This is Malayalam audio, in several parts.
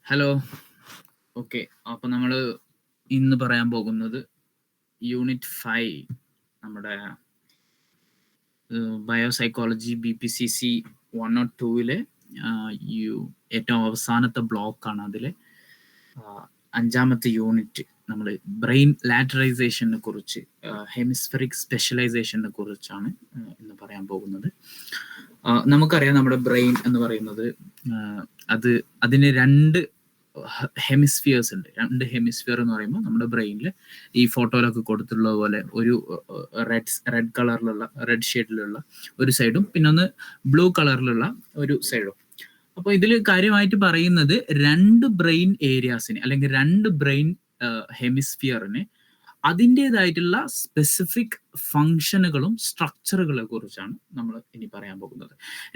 ഹലോ. ഓക്കെ, അപ്പോൾ നമ്മൾ ഇന്ന് പറയാൻ പോകുന്നത് യൂണിറ്റ് 5 നമ്മുടെ ബയോസൈക്കോളജി BPCC 102-ലെ ഏറ്റവും അവസാനത്തെ ബ്ലോക്കാണ്. അതിലെ 5-ാമത്തെ യൂണിറ്റ് നമ്മൾ ബ്രെയിൻ ലാറ്ററൈസേഷനെ കുറിച്ച്, ഹെമിസ്ഫെറിക് സ്പെഷ്യലൈസേഷനെ കുറിച്ചാണ് ഇന്ന് പറയാൻ പോകുന്നത്. നമുക്കറിയാം, നമ്മുടെ ബ്രെയിൻ എന്ന് പറയുന്നത് അതിന് രണ്ട് ഹെമിസ്ഫിയേഴ്സ് ഉണ്ട്. രണ്ട് ഹെമിസ്ഫിയർ എന്ന് പറയുമ്പോൾ നമ്മുടെ ബ്രെയിനിൽ ഈ ഫോട്ടോയിലൊക്കെ കൊടുത്തിട്ടുള്ള പോലെ ഒരു റെഡ് കളറിലുള്ള, റെഡ് ഷെയ്ഡിലുള്ള ഒരു സൈഡും പിന്നെ ഒന്ന് ബ്ലൂ കളറിലുള്ള ഒരു സൈഡും. അപ്പോൾ ഇതിൽ കാര്യമായിട്ട് പറയുന്നത് രണ്ട് ബ്രെയിൻ ഏരിയാസിന് അല്ലെങ്കിൽ രണ്ട് ബ്രെയിൻ ഹെമിസ്ഫിയറിന് അതിൻ്റെതായിട്ടുള്ള സ്പെസിഫിക് ഫങ്ഷനുകളും സ്ട്രക്ചറുകളെ കുറിച്ചാണ് നമ്മൾ ഇനി പറയാൻ പോകുന്നത്.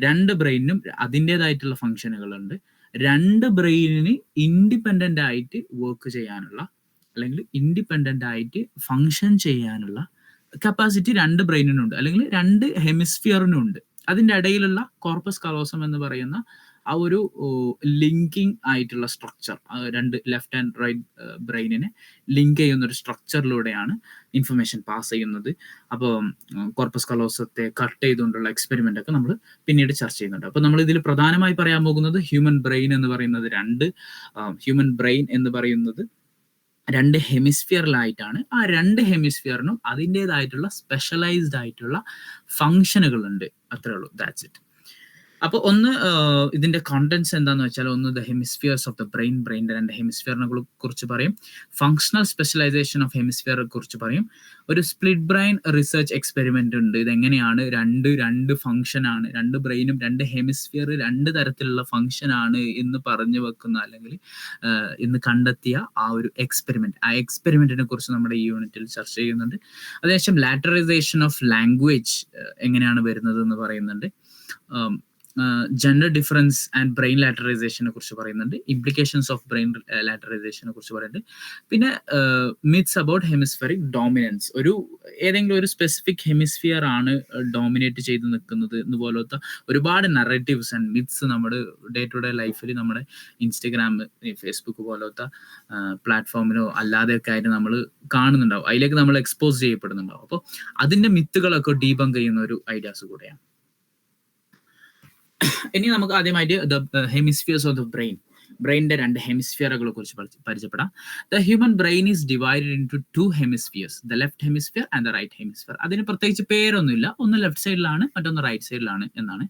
രണ്ട് ബ്രെയിനിനും അതിൻ്റെതായിട്ടുള്ള ഫങ്ഷനുകളുണ്ട്. രണ്ട് ബ്രെയിനിന് ഇൻഡിപെൻഡൻ്റ് ആയിട്ട് വർക്ക് ചെയ്യാനുള്ള അല്ലെങ്കിൽ ഇൻഡിപെൻഡൻ്റ് ആയിട്ട് ഫങ്ഷൻ ചെയ്യാനുള്ള കപ്പാസിറ്റി രണ്ട് ബ്രെയിനിനുണ്ട്, അല്ലെങ്കിൽ രണ്ട് ഹെമിസ്ഫിയറിനുണ്ട്. അതിൻ്റെ ഇടയിലുള്ള കോർപ്പസ് കലോസം എന്ന് പറയുന്ന ആ ഒരു ലിങ്കിങ് ആയിട്ടുള്ള സ്ട്രക്ചർ, രണ്ട് ലെഫ്റ്റ് ആൻഡ് റൈറ്റ് ബ്രെയിനിനെ ലിങ്ക് ചെയ്യുന്ന ഒരു സ്ട്രക്ചറിലൂടെയാണ് ഇൻഫർമേഷൻ പാസ് ചെയ്യുന്നത്. അപ്പോൾ കോർപ്പസ് കലോസത്തെ കട്ട് ചെയ്തുകൊണ്ടുള്ള എക്സ്പെരിമെൻ്റ് ഒക്കെ നമ്മൾ പിന്നീട് ചർച്ച ചെയ്യുന്നുണ്ട്. അപ്പോൾ നമ്മൾ ഇതിൽ പ്രധാനമായി പറയാൻ പോകുന്നത് ഹ്യൂമൻ ബ്രെയിൻ എന്ന് പറയുന്നത് രണ്ട് ഹെമിസ്ഫിയറിലായിട്ടാണ്. ആ രണ്ട് ഹെമിസ്ഫിയറിനും അതിൻ്റെതായിട്ടുള്ള സ്പെഷ്യലൈസ്ഡ് ആയിട്ടുള്ള ഫങ്ഷനുകളുണ്ട്. അത്രേ ഉള്ളൂ, ദാറ്റ്സ് ഇറ്റ്. അപ്പോൾ ഒന്ന് ഇതിന്റെ കോണ്ടന്റ്സ് എന്താന്ന് വെച്ചാൽ, ഒന്ന് ദ ഹെമിസ്ഫിയേഴ്സ് ഓഫ് ദ ബ്രെയിൻ്റെ രണ്ട് ഹെമിസ്ഫിയറിനെ കുറിച്ച് പറയും. ഫങ്ഷണൽ സ്പെഷ്യലൈസേഷൻ ഓഫ് ഹെമിസ്ഫിയറെ കുറിച്ച് പറയും. ഒരു സ്പ്ലിറ്റ് ബ്രെയിൻ റിസർച്ച് എക്സ്പെരിമെന്റ് ഉണ്ട്. ഇതെങ്ങനെയാണ് രണ്ട് ഫങ്ഷൻ ആണ്, രണ്ട് ബ്രെയിനും രണ്ട് ഹെമിസ്ഫിയർ രണ്ട് തരത്തിലുള്ള ഫങ്ഷൻ ആണ് എന്ന് പറഞ്ഞു വെക്കുന്ന അല്ലെങ്കിൽ ഇന്ന് കണ്ടെത്തിയ ആ ഒരു എക്സ്പെരിമെന്റ്, ആ എക്സ്പെരിമെന്റിനെ കുറിച്ച് നമ്മുടെ ഈ യൂണിറ്റിൽ ചർച്ച ചെയ്യുന്നുണ്ട്. അതിനുശേഷം ലാറ്ററൈസേഷൻ ഓഫ് ലാംഗ്വേജ് എങ്ങനെയാണ് വരുന്നത് എന്ന് പറയുന്നുണ്ട്. ജെൻഡർ ഡിഫറൻസ് ആൻഡ് ബ്രെയിൻ ലാറ്ററൈസേഷനെ കുറിച്ച് പറയുന്നുണ്ട്. ഇംപ്ലിക്കേഷൻസ് ഓഫ് ബ്രെയിൻ ലാറ്ററൈസേഷനെ കുറിച്ച് പറയുന്നുണ്ട്. പിന്നെ മിത്സ് അബൌട്ട് ഹെമിസ്ഫെറിക് ഡോമിനൻസ്, ഏതെങ്കിലും ഒരു സ്പെസിഫിക് ഹെമിസ്ഫിയർ ആണ് ഡോമിനേറ്റ് ചെയ്ത് നിൽക്കുന്നത് എന്നുപോലത്തെ ഒരുപാട് നറേറ്റീവ്സ് ആൻഡ് മിത്സ് നമ്മുടെ ഡേ ടു ഡേ ലൈഫിൽ നമ്മുടെ ഇൻസ്റ്റഗ്രാം, ഫേസ്ബുക്ക് പോലത്തെ പ്ലാറ്റ്ഫോമിലോ അല്ലാതെയൊക്കെ ആയിട്ട് നമ്മൾ കാണുന്നുണ്ടാവും. അതിലേക്ക് നമ്മൾ എക്സ്പോസ് ചെയ്യപ്പെടുന്നുണ്ടാവും. അപ്പോൾ അതിൻ്റെ മിത്തുകളൊക്കെ ഡീബങ്ക് ചെയ്യുന്ന ഒരു ഐഡിയാസ് കൂടെയാണ്. ഇനി നമുക്ക് ആദ്യമായിട്ട് ഹെമിസ്ഫിയേഴ്സ് ഓഫ് ദ ബ്രെയിനിന്റെ രണ്ട് ഹെമിസ്ഫിയറുകളെ കുറിച്ച് പരിചയപ്പെടാം. The human brain is divided into 2 hemispheres, the left hemisphere and the right hemisphere. അതിന് പ്രത്യേകിച്ച് പേരൊന്നുമില്ല, ഒന്ന് ലെഫ്റ്റ് സൈഡിലാണ്, മറ്റൊന്ന് റൈറ്റ് സൈഡിലാണ് എന്നാണ്.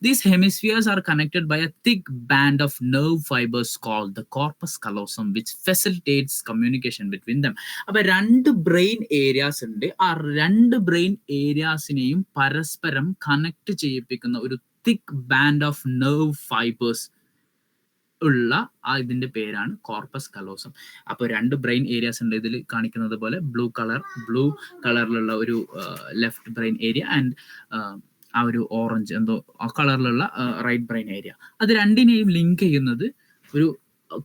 These hemispheres are connected by a thick band of nerve fibres called the corpus callosum which facilitates communication between them. അപ്പൊ രണ്ട് ബ്രെയിൻ ഏരിയാസ് ഉണ്ട്. ആ രണ്ട് ബ്രെയിൻ ഏരിയാസിനെയും പരസ്പരം കണക്ട് ചെയ്യിപ്പിക്കുന്ന ഒരു തിക്ക് ബാൻഡ് ഓഫ് നെർവ് ഫൈബേഴ്സ് ഉള്ള ഇതിന്റെ പേരാണ് കോർപ്പസ് കലോസം. അപ്പോൾ രണ്ട് ബ്രെയിൻ ഏരിയാസ് ഉണ്ട്. ഇതിൽ കാണിക്കുന്നത് പോലെ ബ്ലൂ കളറിലുള്ള ഒരു ലെഫ്റ്റ് ബ്രെയിൻ ഏരിയ ആൻഡ് ആ ഒരു ഓറഞ്ച് എന്തോ കളറിലുള്ള റൈറ്റ് ബ്രെയിൻ ഏരിയ. അത് രണ്ടിനെയും ലിങ്ക് ചെയ്യുന്നത് ഒരു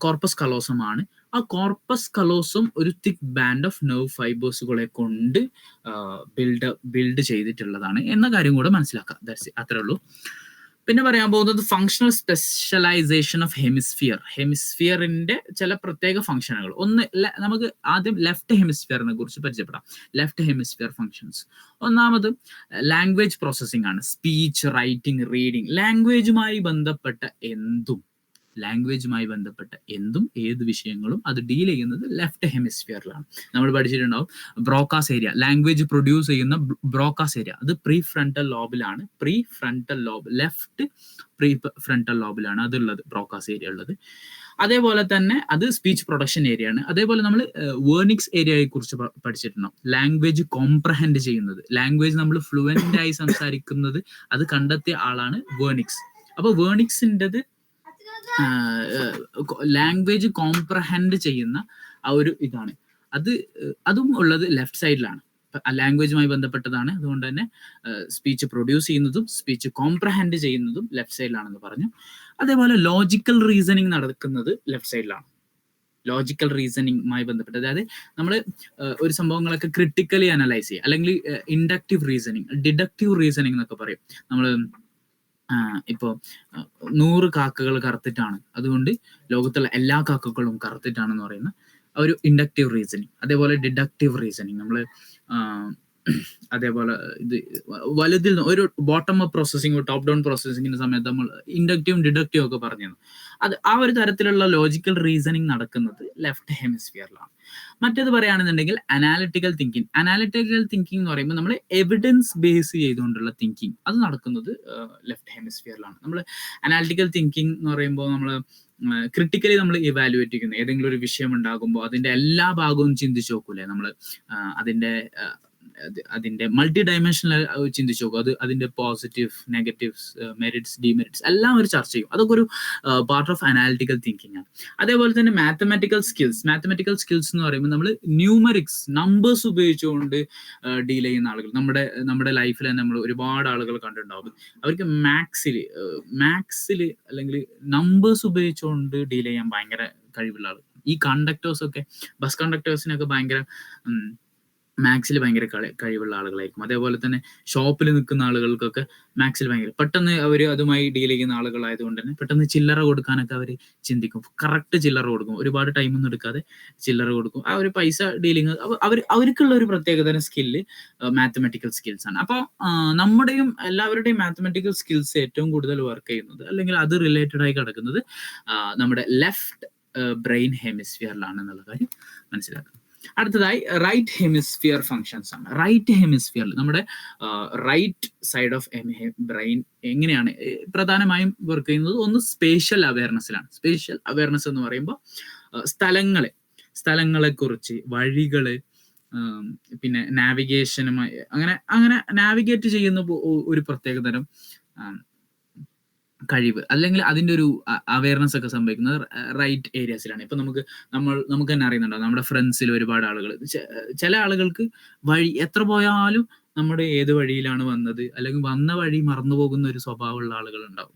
കോർപ്പസ് കലോസമാണ്. ആ കോർപ്പസ് കലോസം ഒരു തിക്ക് ബാൻഡ് ഓഫ് നെർവ് ഫൈബേഴ്സുകളെ കൊണ്ട് ബിൽഡ് ചെയ്തിട്ടുള്ളതാണ് എന്ന കാര്യം കൂടെ മനസ്സിലാക്കാം. അത്രേ ഉള്ളൂ. പിന്നെ പറയാൻ പോകുന്നത് ഫങ്ഷണൽ സ്പെഷ്യലൈസേഷൻ ഓഫ് ഹെമിസ്ഫിയറിന്റെ ചില പ്രത്യേക ഫംഗ്ഷനുകൾ. ഒന്ന്, നമുക്ക് ആദ്യം ലെഫ്റ്റ് ഹെമിസ്ഫിയറിനെ കുറിച്ച് പരിചയപ്പെടാം. Left hemisphere functions. ഒന്നാമത് ലാംഗ്വേജ് പ്രോസസ്സിംഗ് ആണ്. സ്പീച്ച്, റൈറ്റിംഗ്, റീഡിംഗ്, ലാംഗ്വേജുമായി ബന്ധപ്പെട്ട എന്തും ഏത് വിഷയങ്ങളും അത് ഡീൽ ചെയ്യുന്നത് ലെഫ്റ്റ് ഹെമിസ്ഫിയറിലാണ്. നമ്മൾ പഠിച്ചിട്ടുണ്ടാവും ബ്രോക്കാസ് ഏരിയ, ലാംഗ്വേജ് പ്രൊഡ്യൂസ് ചെയ്യുന്ന ബ്രോക്കാസ് ഏരിയ, അത് പ്രീ ഫ്രണ്ടൽ ലോബിലാണ്. ലെഫ്റ്റ് പ്രീ ഫ്രണ്ടൽ ലോബിലാണ് അതുള്ളത്, ബ്രോക്കാസ് ഏരിയ ഉള്ളത്. അതേപോലെ തന്നെ അത് സ്പീച്ച് പ്രൊഡക്ഷൻ ഏരിയ ആണ്. അതേപോലെ നമ്മൾ വേർണിക്സ് ഏരിയയെ കുറിച്ച് പഠിച്ചിട്ടുണ്ടാവും. ലാംഗ്വേജ് കോംപ്രഹെൻഡ് ചെയ്യുന്നത്, ലാംഗ്വേജ് നമ്മൾ ഫ്ലുവൻ്റ് ആയി സംസാരിക്കുന്നത് അത് കണ്ടെത്തിയ ആളാണ് വേർണിക്സ്. അപ്പോൾ വേർണിക്സിൻ്റെത് ലാംഗ്വേജ് കോംപ്രഹെൻഡ് ചെയ്യുന്ന ആ ഒരു ഇതാണ്. അതും ഉള്ളത് ലെഫ്റ്റ് സൈഡിലാണ്, ലാംഗ്വേജുമായി ബന്ധപ്പെട്ടതാണ്. അതുകൊണ്ട് തന്നെ സ്പീച്ച് പ്രൊഡ്യൂസ് ചെയ്യുന്നതും സ്പീച്ച് കോംപ്രഹെൻഡ് ചെയ്യുന്നതും ലെഫ്റ്റ് സൈഡിലാണെന്ന് പറഞ്ഞു. അതേപോലെ ലോജിക്കൽ റീസണിങ് നടക്കുന്നത് ലെഫ്റ്റ് സൈഡിലാണ്. ലോജിക്കൽ റീസണിങ്ങുമായി ബന്ധപ്പെട്ട്, അതായത് നമ്മൾ ഒരു സംഭവങ്ങളൊക്കെ ക്രിട്ടിക്കലി അനലൈസ് ചെയ്യുക, അല്ലെങ്കിൽ ഇൻഡക്റ്റീവ് റീസണിങ്, ഡിഡക്റ്റീവ് റീസണിങ് എന്നൊക്കെ പറയും. നമ്മൾ ഇപ്പോൾ 100 കാക്കകൾ കറുത്തിട്ടാണ്, അതുകൊണ്ട് ലോകത്തുള്ള എല്ലാ കാക്കകളും കറുത്തിട്ടാണെന്ന് പറയുന്ന ഒരു ഇൻഡക്റ്റീവ് റീസണിങ്. അതേപോലെ ഡിഡക്റ്റീവ് റീസണിങ്, നമ്മൾ അതേപോലെ ഇത് വലുതിൽ ഒരു bottom up processing, top down പ്രോസസ്സിങ്ങിന്റെ സമയത്ത് നമ്മൾ ഇൻഡക്റ്റീവും ഡിഡക്റ്റീവും ഒക്കെ പറഞ്ഞിരുന്നു. അത് ആ ഒരു തരത്തിലുള്ള ലോജിക്കൽ റീസണിങ് നടക്കുന്നത് ലെഫ്റ്റ് ഹെമിസ്ഫിയറിലാണ്. മറ്റേത് പറയുകയാണെന്നുണ്ടെങ്കിൽ അനാലിറ്റിക്കൽ തിങ്കിങ്. അനാലിറ്റിക്കൽ തിങ്കിങ് എന്ന് പറയുമ്പോൾ നമ്മൾ എവിഡൻസ് ബേസ് ചെയ്തുകൊണ്ടുള്ള തിങ്കിങ്, അത് നടക്കുന്നത് ലെഫ്റ്റ് ഹെമിസ്ഫിയറിലാണ്. നമ്മൾ അനാലിറ്റിക്കൽ തിങ്കിങ് എന്ന് പറയുമ്പോൾ നമ്മൾ ക്രിട്ടിക്കലി നമ്മൾ ഇവാലുവേറ്റ് ചെയ്യുന്നത്, ഏതെങ്കിലും ഒരു വിഷയം ഉണ്ടാകുമ്പോൾ അതിന്റെ എല്ലാ ഭാഗവും ചിന്തിച്ച് നോക്കൂലേ നമ്മൾ, അതിന്റെ മൾട്ടി ഡയമെൻഷനൽ ചിന്തിച്ചു നോക്കും. അതിന്റെ പോസിറ്റീവ്, നെഗറ്റീവ്സ്, മെറിറ്റ്സ്, ഡിമെറിറ്റ്സ് എല്ലാം ഒരു ചർച്ച ചെയ്യും. അതൊക്കെ ഒരു പാർട്ട് ഓഫ് അനാലിറ്റിക്കൽ തിങ്കിങ് ആണ്. അതേപോലെ തന്നെ മാത്തമാറ്റിക്കൽ സ്കിൽസ്. മാത്തമാറ്റിക്കൽ സ്കിൽസ് എന്ന് പറയുമ്പോൾ നമ്മൾ ന്യൂമറിക്സ്, നമ്പേഴ്സ് ഉപയോഗിച്ചുകൊണ്ട് ഡീൽ ചെയ്യുന്ന ആളുകൾ, നമ്മുടെ ലൈഫിൽ തന്നെ നമ്മൾ ഒരുപാട് ആളുകൾ കണ്ടിട്ടുണ്ടാവും. അവർക്ക് മാത്സിൽ അല്ലെങ്കിൽ നമ്പേഴ്സ് ഉപയോഗിച്ചുകൊണ്ട് ഡീൽ ചെയ്യാൻ ഭയങ്കര കഴിവുള്ള ആളുകൾ. ഈ കണ്ടക്ടേഴ്സൊക്കെ, ബസ് കണ്ടക്ടേഴ്സിനൊക്കെ ഭയങ്കര മാത്സിൽ ഭയങ്കര കഴിവുള്ള ആളുകളായിരിക്കും. അതേപോലെ തന്നെ ഷോപ്പിൽ നിൽക്കുന്ന ആളുകൾക്കൊക്കെ മാത്സിൽ ഭയങ്കര, പെട്ടെന്ന് അവർ അതുമായി ഡീൽ ചെയ്യുന്ന ആളുകളായതുകൊണ്ട് തന്നെ പെട്ടെന്ന് ചില്ലറ കൊടുക്കാനൊക്കെ അവർ ചിന്തിക്കും. കറക്റ്റ് ചില്ലറ കൊടുക്കും, ഒരുപാട് ടൈമൊന്നും എടുക്കാതെ ചില്ലറ കൊടുക്കും. ആ ഒരു പൈസ ഡീലിങ് അവർക്കുള്ള ഒരു പ്രത്യേകതരം സ്കില്ല് മാത്തമാറ്റിക്കൽ സ്കിൽസ് ആണ്. അപ്പോൾ നമ്മുടെയും എല്ലാവരുടെയും മാത്തമാറ്റിക്കൽ സ്കിൽസ് ഏറ്റവും കൂടുതൽ വർക്ക് ചെയ്യുന്നത്, അല്ലെങ്കിൽ അത് റിലേറ്റഡ് ആയി കിടക്കുന്നത് നമ്മുടെ ലെഫ്റ്റ് ബ്രെയിൻ ഹെമിസ്ഫിയറിലാണ് എന്നുള്ള കാര്യം മനസ്സിലാക്കുക. അടുത്തതായി റൈറ്റ് ഹെമിസ്ഫിയർ ഫങ്ഷൻസ് ആണ്. റൈറ്റ് ഹെമിസ്ഫിയറിൽ നമ്മുടെ റൈറ്റ് സൈഡ് ഓഫ് ബ്രെയിൻ എങ്ങനെയാണ് പ്രധാനമായും വർക്ക് ചെയ്യുന്നത്? ഒന്ന് സ്പേഷ്യൽ അവയർനെസ്സിലാണ്. സ്പേഷ്യൽ അവയർനെസ് എന്ന് പറയുമ്പോൾ സ്ഥലങ്ങളെ കുറിച്ച്, വഴികള്, പിന്നെ നാവിഗേഷനുമായി അങ്ങനെ നാവിഗേറ്റ് ചെയ്യുന്ന ഒരു പ്രത്യേകതരം കഴിവ്, അല്ലെങ്കിൽ അതിന്റെ ഒരു അവയർനെസ് ഒക്കെ സംഭവിക്കുന്നത് റൈറ്റ് ഏരിയാസിലാണ്. ഇപ്പൊ നമുക്ക് തന്നെ അറിയുന്നുണ്ടാവും, നമ്മുടെ ഫ്രണ്ട്സിൽ ഒരുപാട് ആളുകൾ, ചില ആളുകൾക്ക് വഴി എത്ര പോയാലും നമ്മുടെ ഏത് വഴിയിലാണ് വന്നത്, അല്ലെങ്കിൽ വന്ന വഴി മറന്നു പോകുന്ന ഒരു സ്വഭാവമുള്ള ആളുകൾ ഉണ്ടാവും.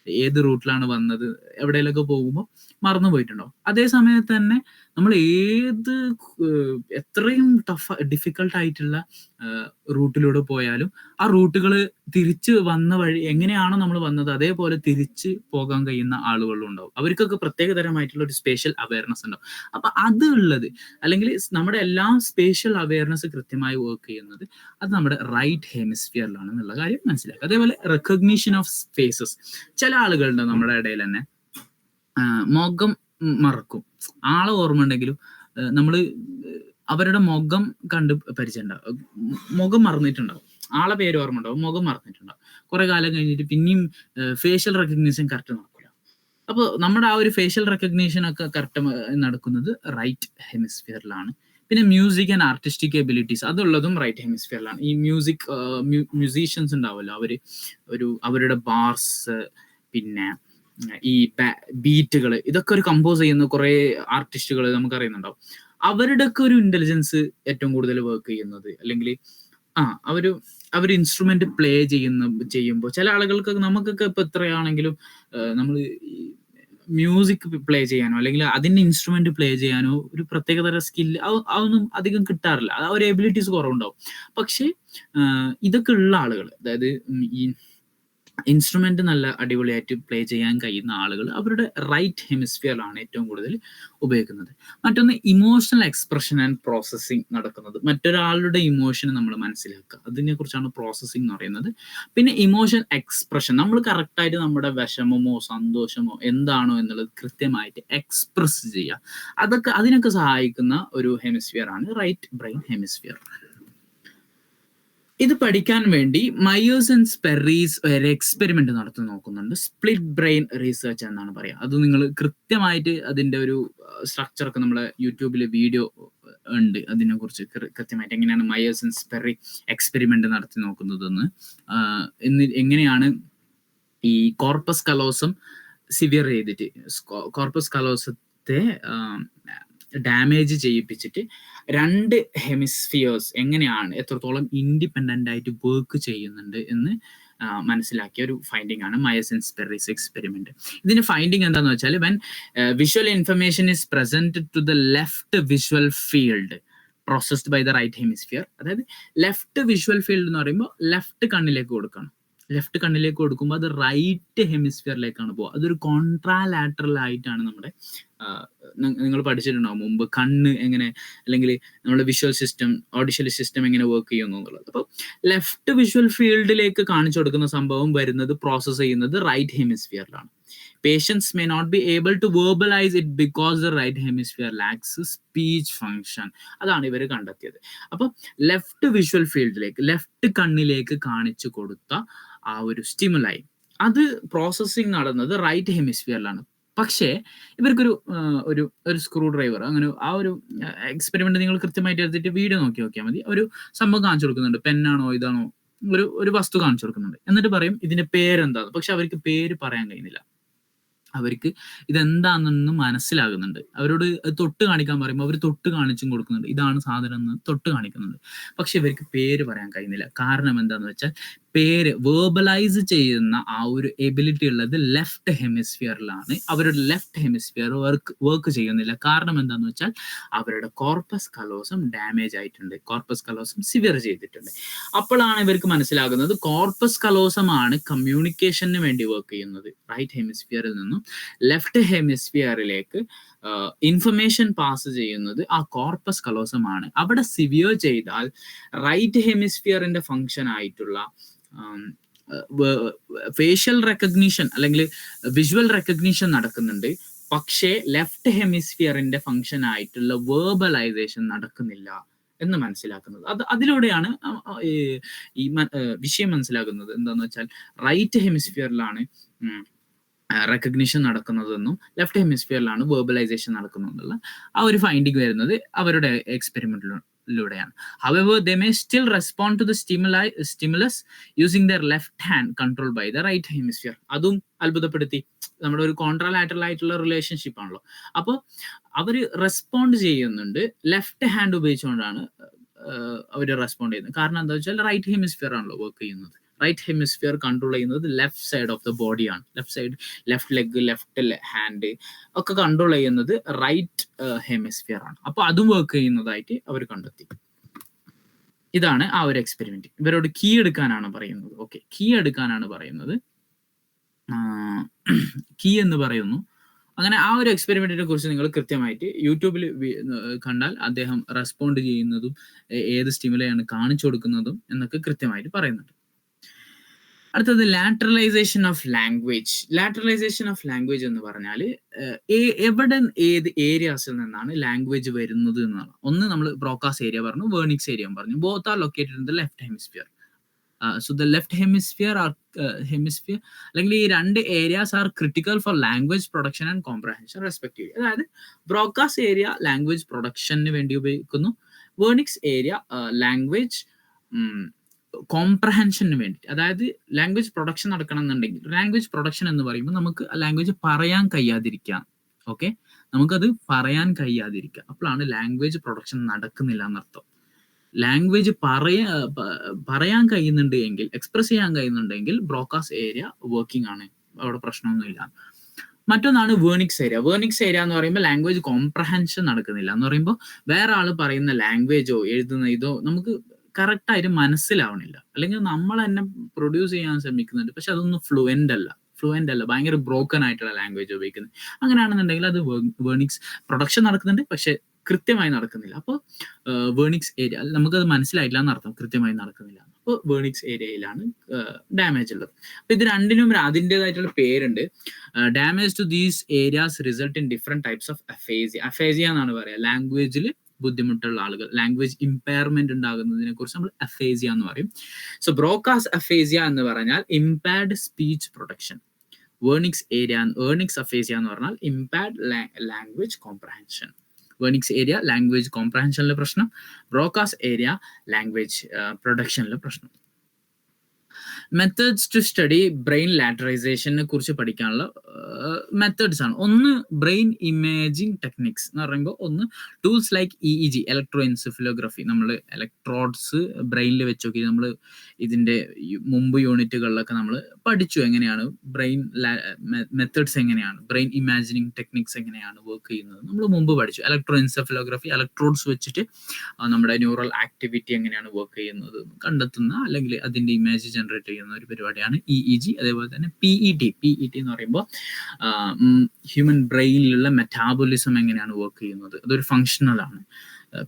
ഏത് റൂട്ടിലാണ് വന്നത്, എവിടെയെങ്കിലൊക്കെ പോകുമ്പോൾ മറന്നു പോയിട്ടുണ്ടാവും. അതേ സമയത്ത് തന്നെ നമ്മൾ എത്രയും ഡിഫിക്കൽട്ട് ആയിട്ടുള്ള റൂട്ടിലൂടെ പോയാലും ആ റൂട്ടുകൾ തിരിച്ച് വന്ന വഴി എങ്ങനെയാണോ നമ്മൾ വന്നത് അതേപോലെ തിരിച്ച് പോകാൻ കഴിയുന്ന ആളുകളും ഉണ്ടാവും. അവർക്കൊക്കെ പ്രത്യേകതരമായിട്ടുള്ള ഒരു സ്പേഷ്യൽ അവയർനെസ് ഉണ്ടാവും. അപ്പൊ അത് ഉള്ളത്, അല്ലെങ്കിൽ നമ്മുടെ എല്ലാ സ്പേഷ്യൽ അവയർനെസ് കൃത്യമായി വർക്ക് ചെയ്യുന്നത് അത് നമ്മുടെ റൈറ്റ് ഹെമിസ്ഫിയറിലാണ് എന്നുള്ള കാര്യം മനസ്സിലാക്കുക. അതേപോലെ റെക്കഗ്നീഷൻ ഓഫ് സ്പേസസ്. ചില ആളുകളുണ്ട് നമ്മുടെ ഇടയിൽ തന്നെ മുഖം മറക്കും. ആളെ ഓർമ്മ ഉണ്ടെങ്കിലും നമ്മൾ അവരുടെ മുഖം കണ്ട് പരിചയമുണ്ടാവും, മുഖം മറന്നിട്ടുണ്ടാവും. ആളെ പേര് ഓർമ്മ ഉണ്ടാവും, മുഖം മറന്നിട്ടുണ്ടാവും. കുറെ കാലം കഴിഞ്ഞിട്ട് പിന്നെയും ഫേഷ്യൽ റെക്കഗ്നീഷൻ കറക്റ്റ് നടക്കില്ല. അപ്പോൾ നമ്മുടെ ആ ഒരു ഫേഷ്യൽ റെക്കഗ്നീഷൻ ഒക്കെ കറക്റ്റ് നടക്കുന്നത് റൈറ്റ് ഹെമിസ്ഫിയറിലാണ്. പിന്നെ മ്യൂസിക് ആൻഡ് ആർട്ടിസ്റ്റിക് എബിലിറ്റീസ്, അതുള്ളതും റൈറ്റ് ഹെമിസ്ഫിയറിലാണ്. ഈ മ്യൂസീഷ്യൻസ് ഉണ്ടാവുമല്ലോ, അവരുടെ ബാർസ്, പിന്നെ ഈ ബീറ്റുകൾ, ഇതൊക്കെ ഒരു കമ്പോസ് ചെയ്യുന്ന കുറെ ആർട്ടിസ്റ്റുകൾ നമുക്ക് അറിയുന്നുണ്ടാവും. അവരുടെ ഒക്കെ ഒരു ഇന്റലിജൻസ് ഏറ്റവും കൂടുതൽ വർക്ക് ചെയ്യുന്നത്, അല്ലെങ്കിൽ അവർ ഇൻസ്ട്രുമെന്റ് പ്ലേ ചെയ്യുമ്പോൾ ചില ആളുകൾക്ക്, നമുക്കൊക്കെ ഇപ്പൊ എത്രയാണെങ്കിലും നമ്മൾ മ്യൂസിക് പ്ലേ ചെയ്യാനോ അല്ലെങ്കിൽ അതിന്റെ ഇൻസ്ട്രുമെന്റ് പ്ലേ ചെയ്യാനോ ഒരു പ്രത്യേകതര സ്കില്ല് അതൊന്നും അധികം കിട്ടാറില്ല. ആ ഒരു എബിലിറ്റീസ് കുറവുണ്ടാവും. പക്ഷെ ഇതൊക്കെ ഉള്ള ആളുകൾ, അതായത് ഈ ഇൻസ്ട്രുമെന്റ് നല്ല അടിപൊളിയായിട്ട് പ്ലേ ചെയ്യാൻ കഴിയുന്ന ആളുകൾ അവരുടെ റൈറ്റ് ഹെമിസ്ഫിയറിലാണ് ഏറ്റവും കൂടുതൽ ഉപയോഗിക്കുന്നത്. മറ്റൊന്ന് ഇമോഷണൽ എക്സ്പ്രഷൻ ആൻഡ് പ്രോസസ്സിങ് നടക്കുന്നത്. മറ്റൊരാളുടെ ഇമോഷൻ നമ്മൾ മനസ്സിലാക്കുക, അതിനെ കുറിച്ചാണ് പ്രോസസ്സിങ് എന്ന് പറയുന്നത്. പിന്നെ ഇമോഷൻ എക്സ്പ്രഷൻ, നമ്മൾ കറക്റ്റായിട്ട് നമ്മുടെ വിഷമമോ സന്തോഷമോ എന്താണോ എന്നുള്ളത് കൃത്യമായിട്ട് എക്സ്പ്രസ് ചെയ്യുക. അതിനൊക്കെ സഹായിക്കുന്ന ഒരു ഹെമിസ്ഫിയർ ആണ് റൈറ്റ് ബ്രെയിൻ ഹെമിസ്ഫിയർ. ഇത് പഠിക്കാൻ വേണ്ടി മയേഴ്സ് ആൻഡ് സ്പെറീസ് ഒരു എക്സ്പെരിമെന്റ് നടത്തി നോക്കുന്നുണ്ട്. സ്പ്ലിറ്റ് ബ്രെയിൻ റിസർച്ച് എന്നാണ് പറയുക. അത് നിങ്ങൾ കൃത്യമായിട്ട് അതിന്റെ ഒരു സ്ട്രക്ചർ ഒക്കെ നമ്മളെ യൂട്യൂബിൽ വീഡിയോ ഉണ്ട്, അതിനെ കുറിച്ച് കൃത്യമായിട്ട് എങ്ങനെയാണ് മയേഴ്സ് ആൻഡ് സ്പെറി എക്സ്പെരിമെന്റ് നടത്തി നോക്കുന്നതെന്ന്, എങ്ങനെയാണ് ഈ കോർപ്പസ് കലോസം സിവിയർ ചെയ്തിട്ട് കോർപ്പസ് കലോസത്തെ ഡാമേജ് ചെയ്യിപ്പിച്ചിട്ട് രണ്ട് ഹെമിസ്ഫിയേഴ്സ് എങ്ങനെയാണ് എത്രത്തോളം ഇൻഡിപെൻഡന്റ് ആയിട്ട് വർക്ക് ചെയ്യുന്നുണ്ട് എന്ന് മനസ്സിലാക്കിയ ഒരു ഫൈൻഡിങ് ആണ് മയേഴ്സ് ആൻഡ് സ്പെറീസ് എക്സ്പെരിമെന്റ്. ഇതിന്റെ ഫൈൻഡിങ് എന്താന്ന് വെച്ചാൽ, when visual information is presented to the left visual field processed by the right hemisphere, അതായത് ലെഫ്റ്റ് വിഷ്വൽ ഫീൽഡ് എന്ന് പറയുമ്പോൾ ലെഫ്റ്റ് കണ്ണിലേക്ക് കൊടുക്കണം, ലെഫ്റ്റ് കണ്ണിലേക്ക് കൊടുക്കുമ്പോൾ അത് റൈറ്റ് ഹെമിസ്ഫിയറിലേക്കാണ് പോകുക. അതൊരു കോൺട്രാലാറ്ററൽ ആയിട്ടാണ് നമ്മുടെ നിങ്ങൾ പഠിച്ചിട്ടുണ്ടാവും മുമ്പ് കണ്ണ് എങ്ങനെ, അല്ലെങ്കിൽ നമ്മുടെ വിഷ്വൽ സിസ്റ്റം, ഓഡിഷൽ സിസ്റ്റം എങ്ങനെ വർക്ക് ചെയ്യുന്നു എന്നുള്ളത്. അപ്പോൾ ലെഫ്റ്റ് വിഷ്വൽ ഫീൽഡിലേക്ക് കാണിച്ചു കൊടുക്കുന്ന സംഭവം വരുന്നത്, പ്രോസസ്സ് ചെയ്യുന്നത് right ഹെമിസ്ഫിയറിലാണ്. Patients may not be able to verbalize it because the right hemisphere lacks speech function. അതാണ് ഇവർ കണ്ടെത്തിയത്. അപ്പോൾ ലെഫ്റ്റ് വിഷ്വൽ ഫീൽഡിലേക്ക്, ലെഫ്റ്റ് കണ്ണിലേക്ക് കാണിച്ചു കൊടുത്ത ആ ഒരു സ്റ്റിമുലൈ, അത് പ്രോസസ്സിങ് നടന്നത് റൈറ്റ് ഹെമിസ്ഫിയറിലാണ്. പക്ഷേ ഇവർക്കൊരു ഒരു സ്ക്രൂ ഡ്രൈവർ, അങ്ങനെ ആ ഒരു എക്സ്പെരിമെന്റ് നിങ്ങൾ കൃത്യമായിട്ട് എടുത്തിട്ട് വീഡിയോ നോക്കിയാൽ മതി. ഒരു സംഭവം കാണിച്ചു കൊടുക്കുന്നുണ്ട്, പെന്നാണോ ഇതാണോ, ഒരു വസ്തു കാണിച്ചു കൊടുക്കുന്നുണ്ട്. എന്നിട്ട് പറയും ഇതിന്റെ പേരെന്താണ്. പക്ഷെ അവർക്ക് പേര് പറയാൻ കഴിയുന്നില്ല. അവർക്ക് ഇതെന്താണെന്ന് മനസ്സിലാകുന്നുണ്ട്. അവരോട് തൊട്ട് കാണിക്കാൻ പറയുമ്പോൾ അവർ തൊട്ട് കാണിച്ചും കൊടുക്കുന്നുണ്ട്, ഇതാണ് സാധനം എന്ന് തൊട്ട് കാണിക്കുന്നുണ്ട്. പക്ഷെ ഇവർക്ക് പേര് പറയാൻ കഴിയുന്നില്ല. കാരണം എന്താണെന്ന് വെച്ചാൽ പേര് വേർബലൈസ് ചെയ്യുന്ന ആ ഒരു എബിലിറ്റി ഉള്ളത് ലെഫ്റ്റ് ഹെമിസ്ഫിയറിലാണ്. അവരുടെ ലെഫ്റ്റ് ഹെമിസ്ഫിയർ വർക്ക് ചെയ്യുന്നില്ല. കാരണം എന്താണെന്ന് വെച്ചാൽ അവരുടെ കോർപ്പസ് കലോസം ഡാമേജ് ആയിട്ടുണ്ട്, കോർപ്പസ് കലോസം സിവിയർ ചെയ്തിട്ടുണ്ട്. അപ്പോഴാണ് ഇവർക്ക് മനസ്സിലാകുന്നത് കോർപ്പസ് കലോസമാണ് കമ്മ്യൂണിക്കേഷന് വേണ്ടി വർക്ക് ചെയ്യുന്നത്. റൈറ്റ് ഹെമിസ്ഫിയറിൽ നിന്നും ലെഫ്റ്റ് ഹെമിസ്ഫിയറിലേക്ക് ഇൻഫർമേഷൻ പാസ് ചെയ്യുന്നത് ആ കോർപ്പസ് കലോസമാണ്. അവിടെ സിവിയർ ചെയ്താൽ റൈറ്റ് ഹെമിസ്ഫിയറിന്റെ ഫംഗ്ഷൻ ആയിട്ടുള്ള ഫേഷ്യൽ റെക്കഗ്നീഷൻ അല്ലെങ്കിൽ വിഷ്വൽ റെക്കഗ്നീഷൻ നടക്കുന്നുണ്ട്. പക്ഷേ ലെഫ്റ്റ് ഹെമിസ്ഫിയറിന്റെ ഫംഗ്ഷൻ ആയിട്ടുള്ള വേർബലൈസേഷൻ നടക്കുന്നില്ല എന്ന് മനസ്സിലാക്കുന്നത്. അതിലൂടെയാണ് ഈ വിഷയം മനസ്സിലാക്കുന്നത്. എന്താന്ന് വെച്ചാൽ റൈറ്റ് ഹെമിസ്ഫിയറിലാണ് റെക്കഗ്നിഷൻ നടക്കുന്നതെന്നും ലെഫ്റ്റ് ഹെമിസ്ഫിയറിലാണ് വേർബലൈസേഷൻ നടക്കുന്നതെന്നുള്ള ആ ഒരു ഫൈൻഡിങ് വരുന്നത് അവരുടെ എക്സ്പെരിമെന്റിലൂടെയാണ്. However, they may still respond to the stimulus using their left hand controlled by the right hemisphere. അതും അത്ഭുതപ്പെടുത്തി. നമ്മുടെ ഒരു കോൺട്രാലാറ്ററൽ ആയിട്ടുള്ള റിലേഷൻഷിപ്പ് ആണല്ലോ. അപ്പോൾ അവർ റെസ്പോണ്ട് ചെയ്യുന്നുണ്ട്, ലെഫ്റ്റ് ഹാൻഡ് ഉപയോഗിച്ചുകൊണ്ടാണ് അവർ റെസ്പോണ്ട് ചെയ്യുന്നത്. കാരണം എന്താ വെച്ചാൽ റൈറ്റ് ഹെമിസ്ഫിയർ ആണല്ലോ വർക്ക് ചെയ്യുന്നത്. റൈറ്റ് ഹെമിസ്ഫിയർ കൺട്രോൾ ചെയ്യുന്നത് ലെഫ്റ്റ് സൈഡ് ഓഫ് ദ ബോഡിയാണ്. Left side, left leg, left hand ഒക്കെ കൺട്രോൾ ചെയ്യുന്നത് റൈറ്റ് ഹെമിസ്ഫിയർ ആണ്. അപ്പൊ അതും വർക്ക് ചെയ്യുന്നതായിട്ട് അവർ കണ്ടെത്തി. ഇതാണ് ആ ഒരു എക്സ്പെരിമെന്റ്. ഇവരോട് കീ എടുക്കാനാണ് പറയുന്നത്. ഓക്കെ, കീ എടുക്കാനാണ് പറയുന്നത്. കീ എന്ന് പറയുന്നു. അങ്ങനെ ആ ഒരു എക്സ്പെരിമെന്റിനെ കുറിച്ച് നിങ്ങൾ കൃത്യമായിട്ട് യൂട്യൂബിൽ കണ്ടാൽ അദ്ദേഹം റെസ്പോണ്ട് ചെയ്യുന്നതും ഏത് സ്റ്റിമുലയാണ് കാണിച്ചു കൊടുക്കുന്നതും എന്നൊക്കെ കൃത്യമായിട്ട് പറയുന്നുണ്ട്. അടുത്തത് lateralisation of language. Lateralisation of language എന്ന് പറഞ്ഞാൽ എവിടെ, ഏത് ഏരിയാസിൽ നിന്നാണ് ലാംഗ്വേജ് വരുന്നത് എന്നാണ്. ഒന്ന് നമ്മൾ ബ്രോക്കാസ് ഏരിയ പറഞ്ഞു, വേർണിക്സ് ഏരിയ പറഞ്ഞു. Both are located in the left hemisphere. So the left hemisphere അല്ലെങ്കിൽ ഈ രണ്ട് areas are critical for language production and comprehension respectively. അതായത് ബ്രോക്കാസ് ഏരിയ ലാംഗ്വേജ് പ്രൊഡക്ഷന് വേണ്ടി ഉപയോഗിക്കുന്നു, വേർണിക്സ് ഏരിയ ലാംഗ്വേജ് കോംപ്രഹെൻഷന് വേണ്ടി. അതായത് ലാംഗ്വേജ് പ്രൊഡക്ഷൻ നടക്കണം എന്നുണ്ടെങ്കിൽ, ലാംഗ്വേജ് പ്രൊഡക്ഷൻ എന്ന് പറയുമ്പോൾ നമുക്ക് ലാംഗ്വേജ് പറയാൻ കഴിയാതിരിക്കാം. ഓക്കെ, നമുക്കത് പറയാൻ കഴിയാതിരിക്കാം. അപ്പോഴാണ് ലാംഗ്വേജ് പ്രൊഡക്ഷൻ നടക്കുന്നില്ല എന്നർത്ഥം. ലാംഗ്വേജ് പറയാൻ കഴിയുന്നുണ്ട് എങ്കിൽ, എക്സ്പ്രസ് ചെയ്യാൻ കഴിയുന്നുണ്ടെങ്കിൽ ബ്രോക്കാസ് ഏരിയ വർക്കിംഗ് ആണ്, അവിടെ പ്രശ്നമൊന്നുമില്ല. മറ്റൊന്നാണ് വേർണിക്സ് ഏരിയ. വേർണിക്സ് ഏരിയ എന്ന് പറയുമ്പോൾ ലാംഗ്വേജ് കോംപ്രഹെൻഷൻ നടക്കുന്നില്ല എന്ന് പറയുമ്പോൾ വേറെ ആൾ പറയുന്ന ലാംഗ്വേജോ എഴുതുന്ന ഇതോ നമുക്ക് കറക്റ്റായിട്ട് മനസ്സിലാവണില്ല, അല്ലെങ്കിൽ നമ്മൾ തന്നെ പ്രൊഡ്യൂസ് ചെയ്യാൻ ശ്രമിക്കുന്നുണ്ട്, പക്ഷെ അതൊന്നും ഫ്ലുവൻ്റ് അല്ല, ഭയങ്കര ബ്രോക്കൺ ആയിട്ടുള്ള ലാംഗ്വേജ് ഉപയോഗിക്കുന്നത്. അങ്ങനെയാണെന്നുണ്ടെങ്കിൽ അത് വേർണിക്സ് പ്രൊഡക്ഷൻ നടക്കുന്നുണ്ട്, പക്ഷെ കൃത്യമായി നടക്കുന്നില്ല. അപ്പോൾ വേർണിക്സ് ഏരിയ നമുക്കത് മനസ്സിലായില്ല എന്നർത്ഥം, കൃത്യമായി നടക്കുന്നില്ല. അപ്പോൾ വേർണിക്സ് ഏരിയയിലാണ് ഡാമേജ് ഉള്ളത്. അപ്പൊ ഇത് രണ്ടിനും അതിൻ്റെതായിട്ടുള്ള പേരുണ്ട്. Damage to these areas result in different types of aphasia. Aphasia എന്നാണ് പറയുക. ലാംഗ്വേജിൽ ബുദ്ധിമുട്ടുള്ള ആളുകൾ, ലാംഗ്വേജ് ഇമ്പയർമെന്റ് ഉണ്ടാകുന്നതിനെ കുറിച്ച് നമ്മൾ അഫേസിയ എന്ന് പറയും. സോ ബ്രോക്കാസ് അഫേസിയ എന്ന് പറഞ്ഞാൽ impaired speech production. Wernicke's aphasia എന്ന് പറഞ്ഞാൽ impaired language comprehension. Wernicke's area language കോംപ്രഹെൻഷനിലെ പ്രശ്നം, ബ്രോക്കാസ് ഏരിയ ലാംഗ്വേജ് പ്രൊഡക്ഷനിലെ പ്രശ്നം. മെത്തേഡ്സ് ടു സ്റ്റഡി ബ്രെയിൻ ലാറ്ററൈസേഷനെ കുറിച്ച് പഠിക്കാനുള്ള മെത്തേഡ്സ് ആണ്. ഒന്ന് ബ്രെയിൻ ഇമേജിംഗ് ടെക്നിക്സ് എന്ന് പറയുമ്പോൾ, ഒന്ന് ടൂൾസ് ലൈക്ക് EEG, ഇലക്ട്രോ എൻസെഫലോഗ്രഫി. നമ്മൾ ഇലക്ട്രോഡ്സ് ബ്രെയിനിൽ വെച്ച് നോക്കി, നമ്മൾ ഇതിന്റെ മുമ്പ് യൂണിറ്റുകളിലൊക്കെ നമ്മൾ പഠിച്ചു എങ്ങനെയാണ് ബ്രെയിൻ മെത്തേഡ്സ്, എങ്ങനെയാണ് ബ്രെയിൻ ഇമാജിനിങ് ടെക്നിക്സ് എങ്ങനെയാണ് വർക്ക് ചെയ്യുന്നത് നമ്മൾ മുമ്പ് പഠിച്ചു. ഇലക്ട്രോ എൻസെഫലോഗ്രഫി, ഇലക്ട്രോഡ്സ് വെച്ചിട്ട് നമ്മുടെ ന്യൂറൽ ആക്ടിവിറ്റി എങ്ങനെയാണ് വർക്ക് ചെയ്യുന്നത് കണ്ടെത്തുന്ന, അല്ലെങ്കിൽ അതിന്റെ ഇമേജ് ജനറേറ്റ് ചെയ്യുന്ന ഒരു പരിപാടിയാണ് EEG. അതേപോലെ തന്നെ PET എന്ന് പറയുമ്പോൾ ഹ്യൂമൻ ബ്രെയിനിലുള്ള മെറ്റാബോളിസം എങ്ങനെയാണ് വർക്ക് ചെയ്യുന്നത്, അതൊരു ഫങ്ഷണലാണ്.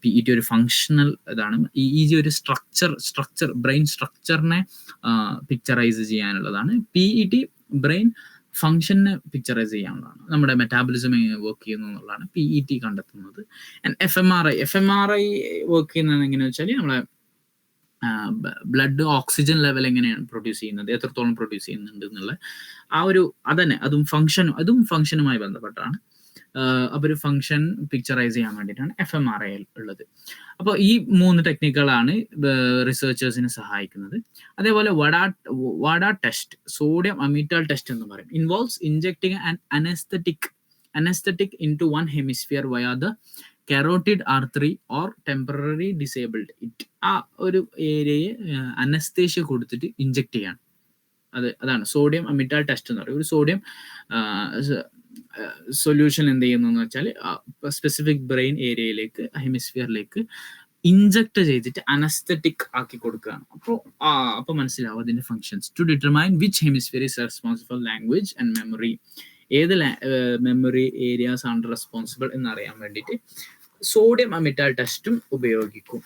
PET ഒരു ഫങ്ഷണൽ ഇതാണ്. EEG ഒരു സ്ട്രക്ചർ ബ്രെയിൻ സ്ട്രക്ചറിനെ പിക്ചറൈസ് ചെയ്യാനുള്ളതാണ്. PET ബ്രെയിൻ ഫങ്ഷനെ പിക്ചറൈസ് ചെയ്യാനുള്ളതാണ്. നമ്മുടെ മെറ്റാബോളിസം എങ്ങനെ വർക്ക് ചെയ്യുന്നു എന്നുള്ളതാണ് PET കണ്ടെത്തുന്നത്. ആൻഡ് FMRI വർക്ക് ചെയ്യുന്നത് എങ്ങനെയാണെന്ന് വെച്ചാൽ നമ്മളെ ബ്ലഡ് ഓക്സിജൻ ലെവൽ എങ്ങനെയാണ് പ്രൊഡ്യൂസ് ചെയ്യുന്നത്, എത്രത്തോളം പ്രൊഡ്യൂസ് ചെയ്യുന്നുണ്ട് എന്നുള്ള അതും ഫങ്ഷനുമായി ബന്ധപ്പെട്ടാണ്. അപ്പോൾ ഒരു ഫങ്ഷൻ പിക്ചറൈസ് ചെയ്യാൻ വേണ്ടിയിട്ടാണ് FMRI ഉള്ളത്. അപ്പോൾ ഈ 3 ടെക്നിക്കുകളാണ് റിസർച്ചേഴ്സിനെ സഹായിക്കുന്നത്. അതേപോലെ Wada test, sodium amytal test എന്ന് പറയും. Involves injecting an anaesthetic into one hemisphere via the carotid artery or temporary disabled it. ആ ഒരു ഏരിയയെ അനസ്തേഷ്യ കൊടുത്തിട്ട് ഇൻജെക്ട് ചെയ്യാണ്. അതാണ് സോഡിയം അമിറ്റാൽ ടെസ്റ്റ് എന്ന് പറയും. ഒരു സോഡിയം സൊല്യൂഷൻ എന്ത് ചെയ്യുന്നു എന്ന് വെച്ചാൽ സ്പെസിഫിക് ബ്രെയിൻ ഏരിയയിലേക്ക്, ഹെമിസ്ഫിയറിലേക്ക് ഇൻജെക്ട് ചെയ്തിട്ട് അനസ്തെറ്റിക് ആക്കി കൊടുക്കുകയാണ്. അപ്പോൾ മനസ്സിലാവും അതിന്റെ functions. To determine which hemisphere is responsible for language and memory, ഏത് മെമ്മറി ഏരിയാസ് ആണ് റെസ്പോൺസിബിൾ എന്നറിയാൻ വേണ്ടിയിട്ട് സോഡിയം അമിറ്റാൽ ടെസ്റ്റും ഉപയോഗിക്കും.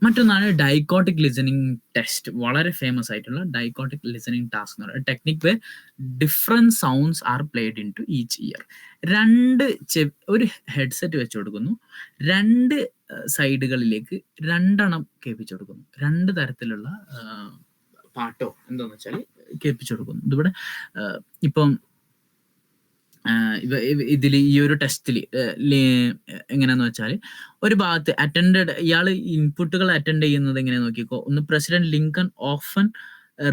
മറ്റൊന്നാണ് ഡൈക്കോട്ടിക് ലിസണിങ് ടെസ്റ്റ്. വളരെ ഫേമസ് ആയിട്ടുള്ള ഡൈക്കോട്ടിക് ലിസണിങ് ടാസ്ക് എന്ന് പറയുന്നത് technique way different sounds are played into each ear. ഒരു ഹെഡ്സെറ്റ് വെച്ച് കൊടുക്കുന്നു, 2 സൈഡുകളിലേക്ക് 2 കേൾപ്പിച്ചു കൊടുക്കുന്നു. 2 തരത്തിലുള്ള പാട്ടോ എന്താന്ന് വെച്ചാൽ കേൾപ്പിച്ചു കൊടുക്കുന്നു. ഇതിവിടെ ഇപ്പം ഇതിൽ ഈ ഒരു ടെസ്റ്റിൽ എങ്ങനെയാന്ന് വെച്ചാൽ ഒരു ഭാഗത്ത് ഇയാൾ ഇൻപുട്ടുകൾ അറ്റൻഡ് ചെയ്യുന്നത് എങ്ങനെയാന്ന് നോക്കിക്കോ. ഒന്ന് president Lincoln often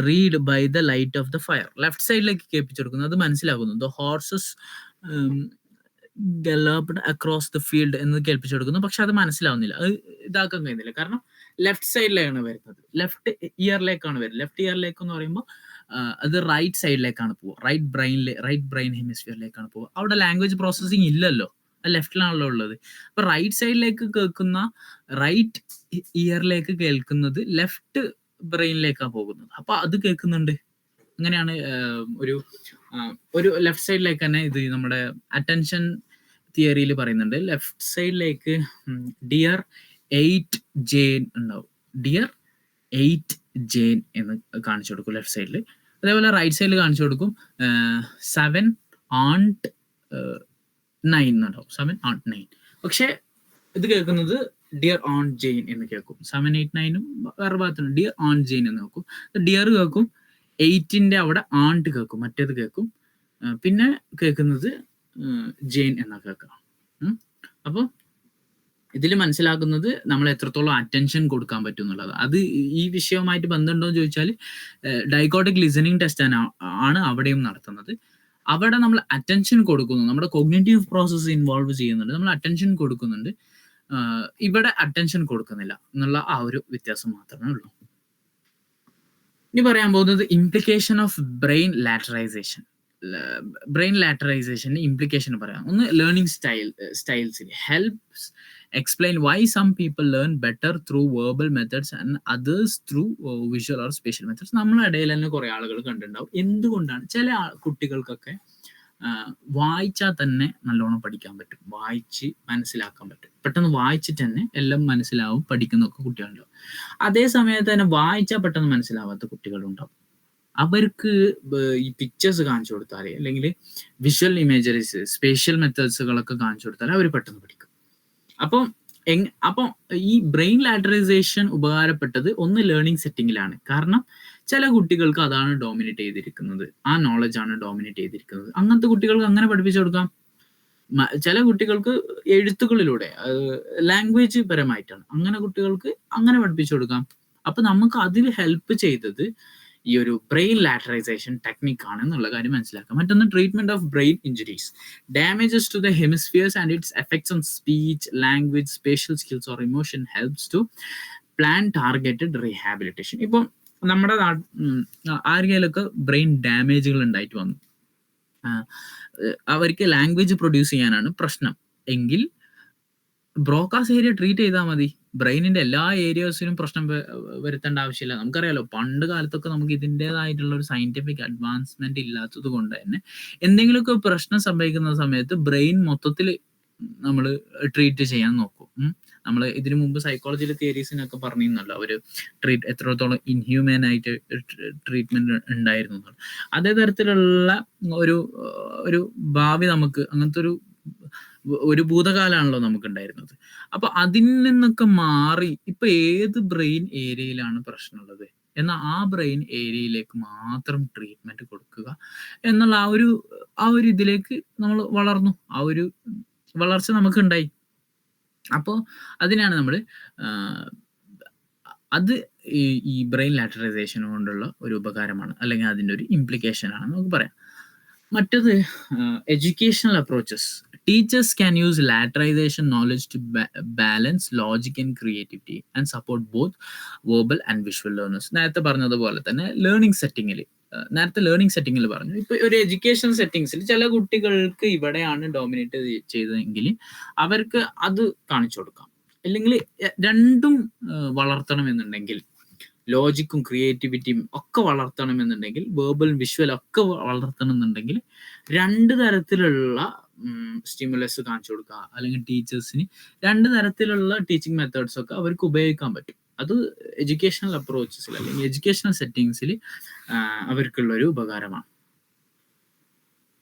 read by the light of the fire. Left സൈഡിലേക്ക് കേൾപ്പിച്ചു കൊടുക്കുന്നു, അത് മനസ്സിലാക്കുന്നു. The horses galloped across the field എന്ന് കേൾപ്പിച്ചു കൊടുക്കുന്നു. പക്ഷെ അത് മനസ്സിലാവുന്നില്ല, അത് ഇതാക്കാൻ കഴിയുന്നില്ല. കാരണം ലെഫ്റ്റ് സൈഡിലേക്കാണ് വരുന്നത്, ലെഫ്റ്റ് ഇയറിലേക്കാണ് വരുന്നത്. ലെഫ്റ്റ് ഇയറിലേക്ക് എന്ന് പറയുമ്പോൾ അത് റൈറ്റ് സൈഡിലേക്കാണ് പോവുക, റൈറ്റ് ബ്രെയിൻ ഹെമിസ്ഫിയറിലേക്കാണ് പോവുക. അവിടെ ലാംഗ്വേജ് പ്രോസസ്സിങ് ഇല്ലല്ലോ, ലെഫ്റ്റിലാണല്ലോ ഉള്ളത്. അപ്പൊ റൈറ്റ് സൈഡിലേക്ക് കേൾക്കുന്ന, റൈറ്റ് ഇയറിലേക്ക് കേൾക്കുന്നത് ലെഫ്റ്റ് ബ്രെയിനിലേക്കാണ് പോകുന്നത്. അപ്പൊ അത് കേൾക്കുന്നുണ്ട്. അങ്ങനെയാണ് ഒരു ലെഫ്റ്റ് സൈഡിലേക്ക് തന്നെ ഇത് നമ്മുടെ അറ്റൻഷൻ തിയറിയിൽ പറയുന്നുണ്ട്. ലെഫ്റ്റ് സൈഡിലേക്ക് ഡിയർ 8 ജെയിൻ ഉണ്ടാവും. ഡിയർ 8 ജെയിൻ എന്ന് കാണിച്ചു കൊടുക്കും ലെഫ്റ്റ് സൈഡിൽ. അതേപോലെ റൈറ്റ് സൈഡിൽ കാണിച്ചു കൊടുക്കും 7 aunt 9 എന്നുണ്ടാവും, 7 aunt 9. പക്ഷെ ഇത് കേൾക്കുന്നത് ഡിയർ aunt ജെയിൻ എന്ന് കേൾക്കും. 7, 8, 9 വേറെ ഭാഗത്തുണ്ട്. ഡിയർ aunt ജെയിൻ എന്ന് കേൾക്കും. ഡിയർ കേൾക്കും, 8ന്റെ അവിടെ ആണ്ട് കേൾക്കും, മറ്റേത് കേൾക്കും. പിന്നെ കേൾക്കുന്നത് ജെയിൻ എന്ന കേൾക്കാം. അപ്പോൾ ഇതിൽ മനസ്സിലാക്കുന്നത് നമ്മൾ എത്രത്തോളം അറ്റൻഷൻ കൊടുക്കാൻ പറ്റും എന്നുള്ളത്. അത് ഈ വിഷയവുമായിട്ട് ബന്ധമുണ്ടോ എന്ന് ചോദിച്ചാൽ ഡൈക്കോട്ടിക് ലിസണിങ് ടെസ്റ്റ് ആണ് അവിടെയും നടത്തുന്നത്. അവിടെ നമ്മൾ അറ്റൻഷൻ കൊടുക്കുന്നു, നമ്മുടെ കോഗ്നിറ്റീവ് പ്രോസസ്സ് ഇൻവോൾവ് ചെയ്യുന്നുണ്ട്, നമ്മൾ അറ്റൻഷൻ കൊടുക്കുന്നുണ്ട്. ഇവിടെ അറ്റൻഷൻ കൊടുക്കുന്നില്ല എന്നുള്ള ആ ഒരു വ്യത്യാസം മാത്രമേ ഉള്ളൂ. ഇനി പറയാൻ പോകുന്നത് implication of brain lateralisation. Brain ലാറ്ററൈസേഷന്റെ ഇംപ്ലിക്കേഷൻ പറയാം. ഒന്ന് ലേണിംഗ് സ്റ്റൈൽസിൽ helps explain why some people learn better through verbal methods and others through visual or spatial methods. നമ്മളെ ഇടയിൽ തന്നെ കുറെ ആളുകൾ കണ്ടിട്ടുണ്ടാവും എന്തുകൊണ്ടാണ് ചില കുട്ടികൾക്കൊക്കെ വായിച്ചാൽ തന്നെ നല്ലോണം പഠിക്കാൻ പറ്റും, വായിച്ച് മനസ്സിലാക്കാൻ പറ്റും, പെട്ടെന്ന് വായിച്ചിട്ട് തന്നെ എല്ലാം മനസ്സിലാവും, പഠിക്കുന്നൊക്കെ കുട്ടികളുണ്ടാവും. അതേ സമയത്ത് തന്നെ വായിച്ചാൽ പെട്ടെന്ന് മനസ്സിലാവാത്ത കുട്ടികളുണ്ടാവും. അവർക്ക് ഈ പിക്ചേഴ്സ് കാണിച്ചു കൊടുത്താൽ അല്ലെങ്കിൽ വിഷ്വൽ ഇമേജറീസ്, സ്പേഷ്യൽ മെത്തേഡ്സുകളൊക്കെ കാണിച്ചു കൊടുത്താൽ അവർ പെട്ടെന്ന് പഠിക്കും. അപ്പം ഈ ബ്രെയിൻ ലാറ്ററൈസേഷൻ ഉപകാരപ്പെട്ടത് ഒന്ന് ലേണിംഗ് സെറ്റിങ്ങിലാണ്. കാരണം ചില കുട്ടികൾക്ക് അതാണ് ഡോമിനേറ്റ് ചെയ്തിരിക്കുന്നത്, ആ നോളജ് ആണ് ഡോമിനേറ്റ് ചെയ്തിരിക്കുന്നത്. അങ്ങനത്തെ കുട്ടികൾക്ക് അങ്ങനെ പഠിപ്പിച്ചു കൊടുക്കാം. ചില കുട്ടികൾക്ക് എഴുത്തുകളിലൂടെ ലാംഗ്വേജ് പരമായിട്ടാണ്, അങ്ങനെ കുട്ടികൾക്ക് അങ്ങനെ പഠിപ്പിച്ചു കൊടുക്കാം. അപ്പൊ നമുക്ക് അതിൽ ഹെൽപ്പ് ചെയ്തത് ഈ ഒരു ബ്രെയിൻ ലാറ്ററൈസേഷൻ ടെക്നിക് ആണ് എന്നുള്ള കാര്യം മനസ്സിലാക്കാം. മറ്റൊന്ന് treatment of brain injuries, damages to the hemispheres and its effects on speech, language, spatial skills or emotion helps to plan targeted rehabilitation. ഇപ്പം നമ്മുടെ ആർക്കെങ്കിലൊക്കെ ബ്രെയിൻ ഡാമേജുകൾ ഉണ്ടായിട്ട് വന്നു, അവർക്ക് ലാംഗ്വേജ് പ്രൊഡ്യൂസ് ചെയ്യാനാണ് പ്രശ്നം എങ്കിൽ ബ്രോക്കാസ് ഏരിയ ട്രീറ്റ് ചെയ്താൽ മതി. ബ്രെയിനിന്റെ എല്ലാ ഏരിയാസിലും പ്രശ്നം വരുത്തേണ്ട ആവശ്യമില്ല. നമുക്കറിയാലോ പണ്ട് കാലത്തൊക്കെ നമുക്ക് ഇതിൻ്റെതായിട്ടുള്ള ഒരു സയന്റിഫിക് അഡ്വാൻസ്മെന്റ് ഇല്ലാത്തത് കൊണ്ട് തന്നെ എന്തെങ്കിലുമൊക്കെ പ്രശ്നം സംഭവിക്കുന്ന സമയത്ത് ബ്രെയിൻ മൊത്തത്തിൽ നമ്മൾ ട്രീറ്റ് ചെയ്യാൻ നോക്കും. നമ്മൾ ഇതിനു മുമ്പ് സൈക്കോളജിയിലെ തിയറീസിനൊക്കെ പറഞ്ഞിരുന്നല്ലോ ഒരു എത്രത്തോളം ഇൻഹ്യൂമൻ ആയിട്ട് ട്രീറ്റ്മെന്റ് ഉണ്ടായിരുന്നു. അതേ തരത്തിലുള്ള ഒരു ഭാവി നമുക്ക് അങ്ങനത്തെ ഒരു ഭൂതകാലമാണല്ലോ നമുക്ക് ഉണ്ടായിരുന്നത്. അപ്പൊ അതിൽ നിന്നൊക്കെ മാറി ഇപ്പൊ ഏത് ബ്രെയിൻ ഏരിയയിലാണ് പ്രശ്നമുള്ളത് എന്നാൽ ആ ബ്രെയിൻ ഏരിയയിലേക്ക് മാത്രം ട്രീറ്റ്മെന്റ് കൊടുക്കുക എന്നുള്ള ആ ഒരു ഇതിലേക്ക് നമ്മൾ വളർന്നു. ആ ഒരു വളർച്ച നമുക്ക് ഉണ്ടായി. അപ്പോൾ അതിനാണ് നമ്മൾ അത് ഈ ബ്രെയിൻ ലാറ്ററൈസേഷൻ കൊണ്ടുള്ള ഒരു ഉപകാരമാണ്, അല്ലെങ്കിൽ അതിൻ്റെ ഒരു ഇംപ്ലിക്കേഷൻ ആണെന്ന് നമുക്ക് പറയാം. മറ്റത് educational approaches. Teachers can use lateralization knowledge to balance logic and creativity and support both verbal and visual learners. നേരത്തെ പറഞ്ഞതുപോലെ തന്നെ ലേണിംഗ് സെറ്റിങ്ങിൽ പറഞ്ഞു. ഇപ്പൊ ഒരു എഡ്യൂക്കേഷൻ സെറ്റിങ്സിൽ ചില കുട്ടികൾക്ക് ഇവിടെയാണ് ഡോമിനേറ്റ് ചെയ്തതെങ്കിൽ അവർക്ക് അത് കാണിച്ചു കൊടുക്കാം. അല്ലെങ്കിൽ രണ്ടും വളർത്തണമെന്നുണ്ടെങ്കിൽ, ലോജിക്കും ക്രിയേറ്റിവിറ്റിയും ഒക്കെ വളർത്തണമെന്നുണ്ടെങ്കിൽ, വേർബൽ വിഷ്വൽ ഒക്കെ വളർത്തണമെന്നുണ്ടെങ്കിൽ രണ്ട് തരത്തിലുള്ള സ്റ്റിമുലസ് കാണിച്ചു കൊടുക്കുക. അല്ലെങ്കിൽ ടീച്ചേഴ്സിന് രണ്ട് തരത്തിലുള്ള ടീച്ചിങ് മെത്തേഡ്സ് ഒക്കെ അവർക്ക് ഉപയോഗിക്കാൻ പറ്റും. അത് എഡ്യൂക്കേഷണൽ അപ്രോച്ചസിൽ അല്ലെങ്കിൽ എഡ്യൂക്കേഷണൽ സെറ്റിങ്സിൽ അവർക്കുള്ള ഒരു ഉപകാരമാണ്.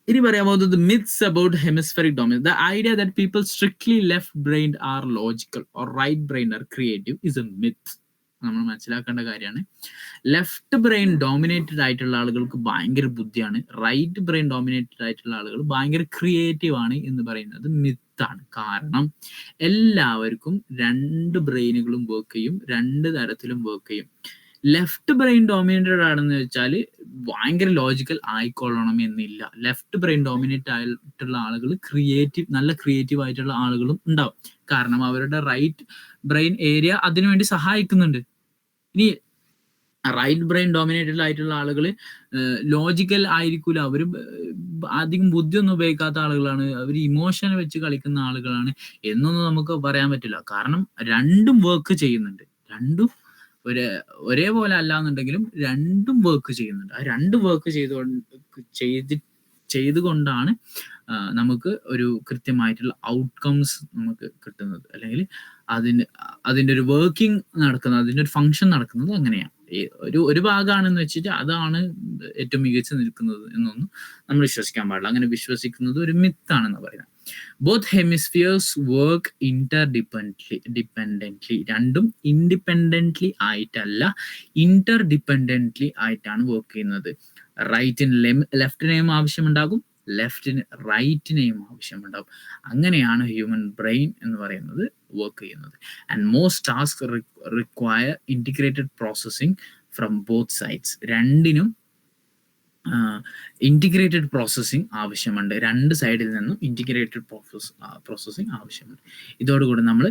ഇനി പറയാൻ പോകുന്നത് myths about hemispheric dominance. The idea that people strictly left-brained are logical or right-brained are creative is a myth. നമ്മൾ മനസ്സിലാക്കേണ്ട കാര്യമാണ്. ലെഫ്റ്റ് ബ്രെയിൻ ഡോമിനേറ്റഡ് ആയിട്ടുള്ള ആളുകൾക്ക് ഭയങ്കര ബുദ്ധിയാണ്, റൈറ്റ് ബ്രെയിൻ ഡോമിനേറ്റഡ് ആയിട്ടുള്ള ആളുകൾ ഭയങ്കര ക്രിയേറ്റീവ് ആണ് എന്ന് പറയുന്നത് മിത്താണ്. കാരണം എല്ലാവർക്കും രണ്ട് ബ്രെയിനുകളും വർക്ക് ചെയ്യും, രണ്ട് തരത്തിലും വർക്ക് ചെയ്യും. ലെഫ്റ്റ് ബ്രെയിൻ ഡോമിനേറ്റഡ് ആണെന്ന് വെച്ചാൽ ഭയങ്കര ലോജിക്കൽ ആയിക്കൊള്ളണം എന്നില്ല. ലെഫ്റ്റ് ബ്രെയിൻ ഡോമിനേറ്റ് ആയിട്ടുള്ള ആളുകൾ നല്ല ക്രിയേറ്റീവ് ആയിട്ടുള്ള ആളുകളും ഉണ്ടാവും. കാരണം അവരുടെ റൈറ്റ് ബ്രെയിൻ ഏരിയ അതിനുവേണ്ടി സഹായിക്കുന്നുണ്ട്. ഇനി റൈറ്റ് ബ്രെയിൻ ഡോമിനേറ്റഡ് ആയിട്ടുള്ള ആളുകൾ ലോജിക്കൽ ആയിരിക്കൂല, അവർ അധികം ബുദ്ധിയൊന്നും ഉപയോഗിക്കാത്ത ആളുകളാണ്, അവർ ഇമോഷൻ വെച്ച് കളിക്കുന്ന ആളുകളാണ് എന്നൊന്നും നമുക്ക് പറയാൻ പറ്റില്ല. കാരണം രണ്ടും വർക്ക് ചെയ്യുന്നുണ്ട്, രണ്ടും ഒരേപോലെ അല്ല എന്നുണ്ടെങ്കിലും രണ്ടും വർക്ക് ചെയ്യുന്നുണ്ട്. ആ രണ്ട് വർക്ക് ചെയ്തുകൊണ്ടാണ് നമുക്ക് ഒരു കൃത്യമായിട്ടുള്ള ഔട്ട്കംസ് നമുക്ക് കിട്ടുന്നത്, അല്ലെങ്കിൽ അതിൻ്റെ ഒരു വർക്കിംഗ് നടക്കുന്നത്, അതിൻ്റെ ഒരു ഫങ്ഷൻ നടക്കുന്നത് അങ്ങനെയാണ്. ഒരു ഭാഗമാണെന്ന് വെച്ചിട്ട് അതാണ് ഏറ്റവും മികച്ചു നിൽക്കുന്നത് എന്നൊന്നും നമ്മൾ വിശ്വസിക്കാൻ പാടില്ല. അങ്ങനെ വിശ്വസിക്കുന്നത് ഒരു മിത്താണെന്ന് പറയുന്നത്. Both hemispheres work interdependently. രണ്ടും ഇൻഡിപെൻഡന്റ്ലി ആയിട്ടല്ല, ഇന്റർഡിപെൻഡന്റ്ലി ആയിട്ടാണ് വർക്ക് ചെയ്യുന്നത്. റൈറ്റിന് ലെഫ്റ്റിനെയും ആവശ്യമുണ്ടാകും, ലെഫ്റ്റിന് റൈറ്റിനെയും ആവശ്യമുണ്ടാകും. അങ്ങനെയാണ് ഹ്യൂമൻ ബ്രെയിൻ എന്ന് പറയുന്നത് വർക്ക് ചെയ്യുന്നത്. And most task require integrated processing from both sides. രണ്ടിനും ഇന്റിഗ്രേറ്റഡ് പ്രോസസ്സിംഗ് ആവശ്യമുണ്ട്. രണ്ട് സൈഡിൽ നിന്നും ഇന്റിഗ്രേറ്റഡ് പ്രോസസ്സിംഗ് ആവശ്യമുണ്ട്. ഇതോടുകൂടി നമ്മൾ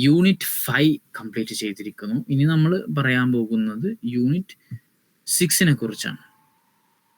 യൂണിറ്റ് 5 കംപ്ലീറ്റ് ചെയ്തിരിക്കുന്നു. ഇനി നമ്മൾ പറയാൻ പോകുന്നത് യൂണിറ്റ് 6 കുറിച്ചാണ്.